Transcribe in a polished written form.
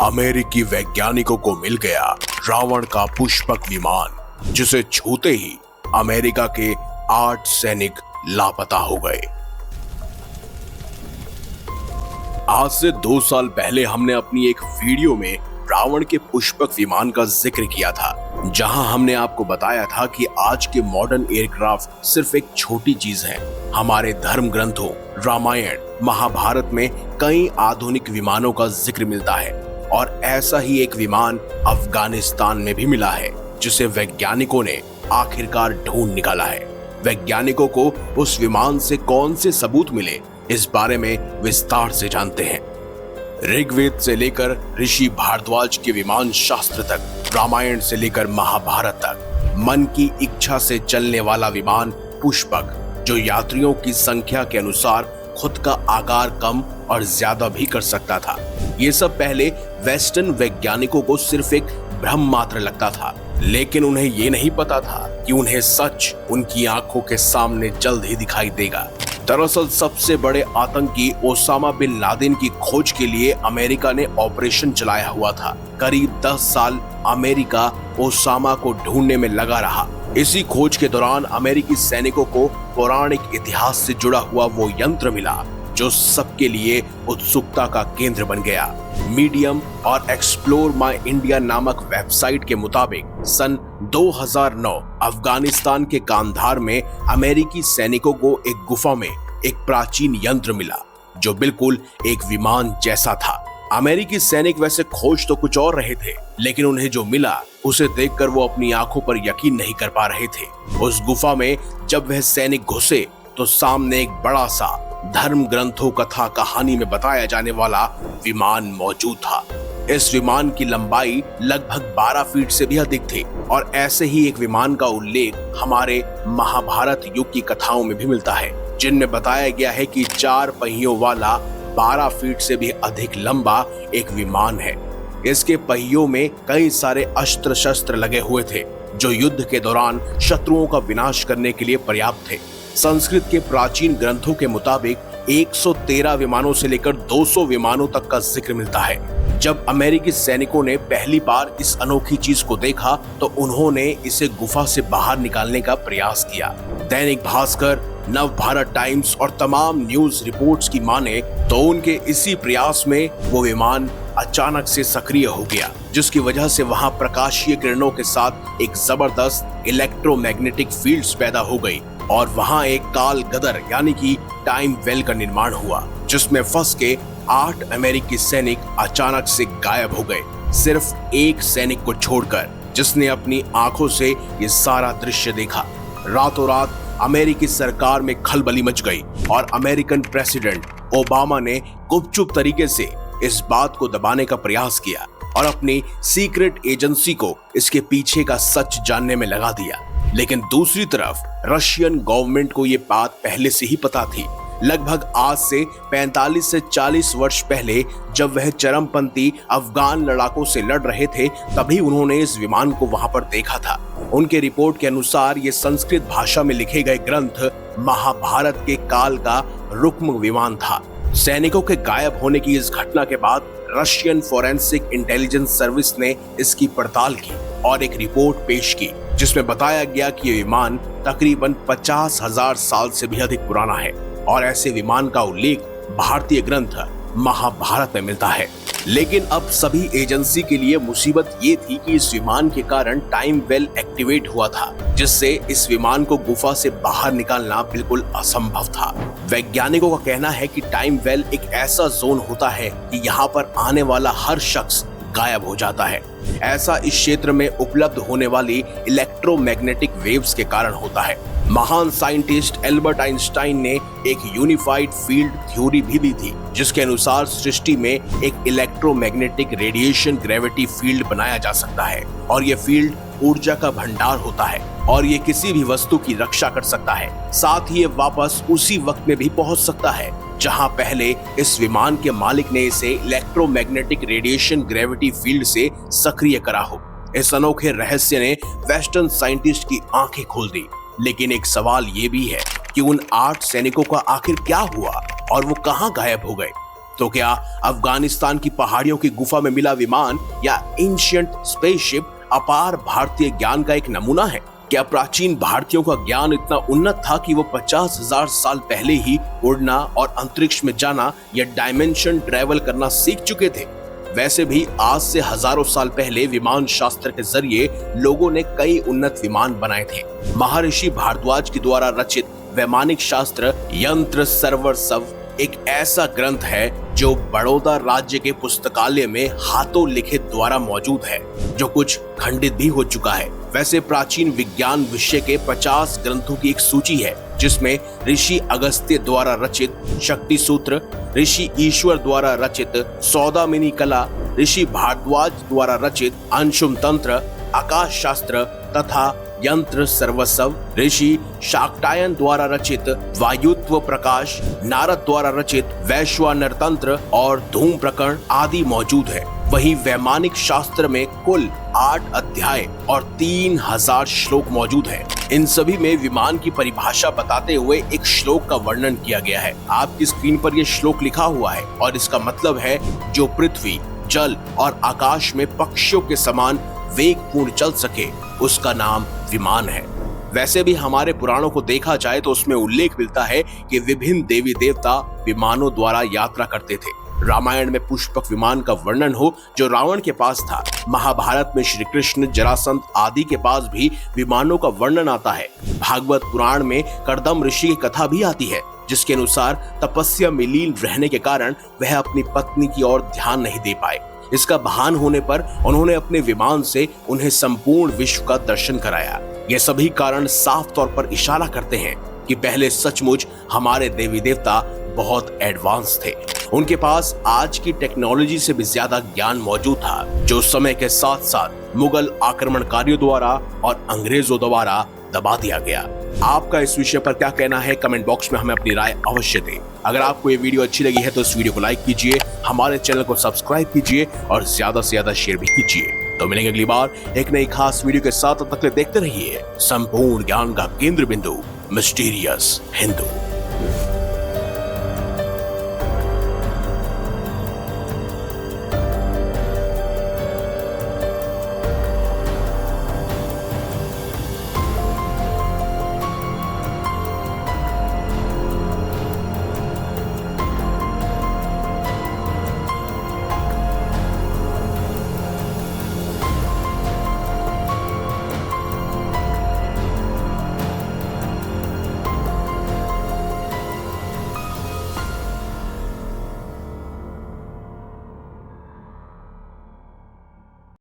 अमेरिकी वैज्ञानिकों को मिल गया रावण का पुष्पक विमान, जिसे छूते ही अमेरिका के 8 सैनिक लापता हो गए। आज से 2 साल पहले हमने अपनी एक वीडियो में रावण के पुष्पक विमान का जिक्र किया था, जहां हमने आपको बताया था कि आज के मॉडर्न एयरक्राफ्ट सिर्फ एक छोटी चीज है। हमारे धर्म ग्रंथों रामायण महाभारत में कई आधुनिक विमानों का जिक्र मिलता है और ऐसा ही एक विमान अफगानिस्तान में भी मिला है, जिसे वैज्ञानिकों ने आखिरकार ढूंढ निकाला है। वैज्ञानिकों को उस विमान से कौन से सबूत मिले, इस बारे में विस्तार से जानते हैं। ऋग्वेद से लेकर ऋषि भारद्वाज के विमान शास्त्र तक, रामायण से लेकर महाभारत तक, मन की इच्छा से चलने वाला विमान पुष्पक, जो यात्रियों की संख्या के अनुसार खुद का आकार कम और ज्यादा भी कर सकता था। ये सब पहले वेस्टर्न वैज्ञानिकों को सिर्फ एक भ्रम मात्र लगता था, लेकिन उन्हें ये नहीं पता था कि उन्हें सच उनकी आंखों के सामने जल्द ही दिखाई देगा। दरअसल सबसे बड़े आतंकी ओसामा बिन लादेन की खोज के लिए अमेरिका ने ऑपरेशन चलाया हुआ था। करीब 10 साल अमेरिका ओसामा को ढूंढने में लगा रहा। इसी खोज के दौरान अमेरिकी सैनिकों को पौराणिक इतिहास से जुड़ा हुआ वो यंत्र मिला, जो सबके लिए उत्सुकता का केंद्र बन गया। मीडियम और एक्सप्लोर माय इंडिया नामक वेबसाइट के मुताबिक सन 2009 अफगानिस्तान के कांधार में अमेरिकी सैनिकों को एक गुफा में एक प्राचीन यंत्र मिला, जो बिल्कुल एक विमान जैसा था। अमेरिकी सैनिक वैसे खोज तो कुछ और रहे थे, लेकिन उन्हें जो मिला उसे देखकर वो अपनी आंखों पर यकीन नहीं कर पा रहे थे। उस गुफा में जब वह सैनिक घुसे तो सामने एक बड़ा सा धर्म ग्रंथों कथा कहानी में बताया जाने वाला विमान मौजूद था। इस विमान की लंबाई लगभग 12 फीट से भी अधिक थी और ऐसे ही एक विमान का उल्लेख हमारे महाभारत युग की कथाओं में भी मिलता है, जिनमें बताया गया है कि 4 पहियों वाला 12 फीट से भी अधिक लंबा एक विमान है। इसके पहियों में कई सारे अस्त्र शस्त्र लगे हुए थे, जो युद्ध के दौरान शत्रुओं का विनाश करने के लिए पर्याप्त थे। संस्कृत के प्राचीन ग्रंथों के मुताबिक 113 विमानों से लेकर 200 विमानों तक का जिक्र मिलता है। जब अमेरिकी सैनिकों ने पहली बार इस अनोखी चीज को देखा तो उन्होंने इसे गुफा से बाहर निकालने का प्रयास किया। दैनिक भास्कर, नव भारत टाइम्स और तमाम न्यूज रिपोर्ट्स की माने तो उनके इसी प्रयास में वो विमान अचानक से सक्रिय हो गया, जिसकी वजह से वहां प्रकाशीय किरणों के साथ एक जबरदस्त इलेक्ट्रोमैग्नेटिक फील्ड्स पैदा हो गई और वहां एक काल गदर यानी कि टाइम वेल का निर्माण हुआ, जिसमें फंस के 8 अमेरिकी सैनिक अचानक से गायब हो गए, सिर्फ एक सैनिक को छोड़कर, जिसने अपनी आंखों से ये सारा दृश्य देखा। रातों रात अमेरिकी सरकार में खलबली मच गई और अमेरिकन प्रेसिडेंट ओबामा ने गुपचुप तरीके से इस बात को दबाने का प्रयास किया और अपनी सीक्रेट एजेंसी को इसके पीछे का सच जानने में लगा दिया। लेकिन दूसरी तरफ रशियन गवर्नमेंट को ये बात पहले से ही पता थी। लगभग आज से 45 से 40 वर्ष पहले जब वह चरमपंथी अफगान लड़ाकों से लड़ रहे थे, तभी उन्होंने इस विमान को वहां पर देखा था। उनके रिपोर्ट के अनुसार ये संस्कृत भाषा में लिखे गए ग्रंथ महाभारत के काल का रुक्म विमान था। सैनिकों के गायब होने की इस घटना के बाद रशियन फोरेंसिक इंटेलिजेंस सर्विस ने इसकी पड़ताल की और एक रिपोर्ट पेश की, जिसमें बताया गया कि ये विमान तकरीबन 50,000 साल से भी अधिक पुराना है और ऐसे विमान का उल्लेख भारतीय ग्रंथ महाभारत में मिलता है। लेकिन अब सभी एजेंसी के लिए मुसीबत ये थी कि इस विमान के कारण टाइम वेल एक्टिवेट हुआ था, जिससे इस विमान को गुफा से बाहर निकालना बिल्कुल असंभव था। वैज्ञानिकों का कहना है कि टाइम वेल एक ऐसा जोन होता है कि यहाँ पर आने वाला हर शख्स गायब हो जाता है। ऐसा इस क्षेत्र में उपलब्ध होने वाली इलेक्ट्रोमैग्नेटिक वेव्स के कारण होता है। महान साइंटिस्ट एल्बर्ट आइंस्टाइन ने एक यूनिफाइड फील्ड थ्योरी भी दी थी, जिसके अनुसार सृष्टि में एक इलेक्ट्रोमैग्नेटिक रेडिएशन ग्रेविटी फील्ड बनाया जा सकता है और यह फील्ड ऊर्जा का भंडार होता है और ये किसी भी वस्तु की रक्षा कर सकता है। साथ ही ये वापस उसी वक्त में भी पहुंच सकता है जहां पहले इस विमान के मालिक ने इसे इलेक्ट्रोमैग्नेटिक रेडिएशन ग्रेविटी फील्ड से सक्रिय करा हो। इस अनोखे रहस्य ने वेस्टर्न साइंटिस्ट की आंखें खोल दी। लेकिन एक सवाल ये भी है कि उन 8 सैनिकों का आखिर क्या हुआ और वो कहां गायब हो गए। तो क्या अफगानिस्तान की पहाड़ियों की गुफा में मिला विमान या एंशिएंट स्पेसशिप अपार भारतीय ज्ञान का एक नमूना है? क्या प्राचीन भारतीयों का ज्ञान इतना उन्नत था कि वो 50,000 साल पहले ही उड़ना और अंतरिक्ष में जाना या डायमेंशन ट्रेवल करना सीख चुके थे? वैसे भी आज से हजारों साल पहले विमान शास्त्र के जरिए लोगों ने कई उन्नत विमान बनाए थे। महर्षि भारद्वाज के द्वारा रचित वैमानिक शास्त्र यंत्र सर्वस्व एक ऐसा ग्रंथ है जो बड़ौदा राज्य के पुस्तकालय में हाथों लिखित द्वारा मौजूद है, जो कुछ खंडित भी हो चुका है। वैसे प्राचीन विज्ञान विषय के 50 ग्रंथों की एक सूची है, जिसमें ऋषि अगस्त्य द्वारा रचित शक्ति सूत्र, ऋषि ईश्वर द्वारा रचित सौदामिनी कला, ऋषि भारद्वाज द्वारा रचित अंशुम तंत्र, आकाश शास्त्र तथा यंत्र सर्वस्व, ऋषि शाक्टायन द्वारा रचित वायुत्व प्रकाश, नारद द्वारा रचित वैश्वानर तंत्र और धूम प्रकरण आदि मौजूद है। वहीं वैमानिक शास्त्र में कुल 8 अध्याय और 3000 श्लोक मौजूद है। इन सभी में विमान की परिभाषा बताते हुए एक श्लोक का वर्णन किया गया है। आपकी स्क्रीन पर यह श्लोक लिखा हुआ है और इसका मतलब है, जो पृथ्वी, जल और आकाश में पक्षियों के समान वेगपूर्ण चल सके, उसका नाम विमान है। वैसे भी हमारे पुराणों को देखा जाए तो उसमें उल्लेख मिलता है कि विभिन्न देवी देवता विमानों द्वारा यात्रा करते थे। रामायण में पुष्पक विमान का वर्णन हो जो रावण के पास था। महाभारत में श्री कृष्ण, जरासंध आदि के पास भी विमानों का वर्णन आता है। भागवत पुराण में कर्दम ऋषि की कथा भी आती है, जिसके अनुसार तपस्या में लीन रहने के कारण वह अपनी पत्नी की ओर ध्यान नहीं दे पाए। इसका भान होने पर उन्होंने अपने विमान से उन्हें संपूर्ण विश्व का दर्शन कराया। ये सभी कारण साफ तौर पर इशारा करते हैं कि पहले सचमुच हमारे देवी देवता बहुत एडवांस थे। उनके पास आज की टेक्नोलॉजी से भी ज्यादा ज्ञान मौजूद था, जो समय के साथ साथ मुगल आक्रमणकारियों द्वारा और अंग्रेजों द्वारा दबा दिया गया। आपका इस विषय पर क्या कहना है? कमेंट बॉक्स में हमें अपनी राय अवश्य दें। अगर आपको ये वीडियो अच्छी लगी है तो इस वीडियो को लाइक कीजिए, हमारे चैनल को सब्सक्राइब कीजिए और ज्यादा से ज्यादा शेयर भी कीजिए। तो मिलेंगे अगली बार एक नई खास वीडियो के साथ। तब तक देखते रहिए संपूर्ण ज्ञान का केंद्र बिंदु, मिस्टीरियस हिंदू।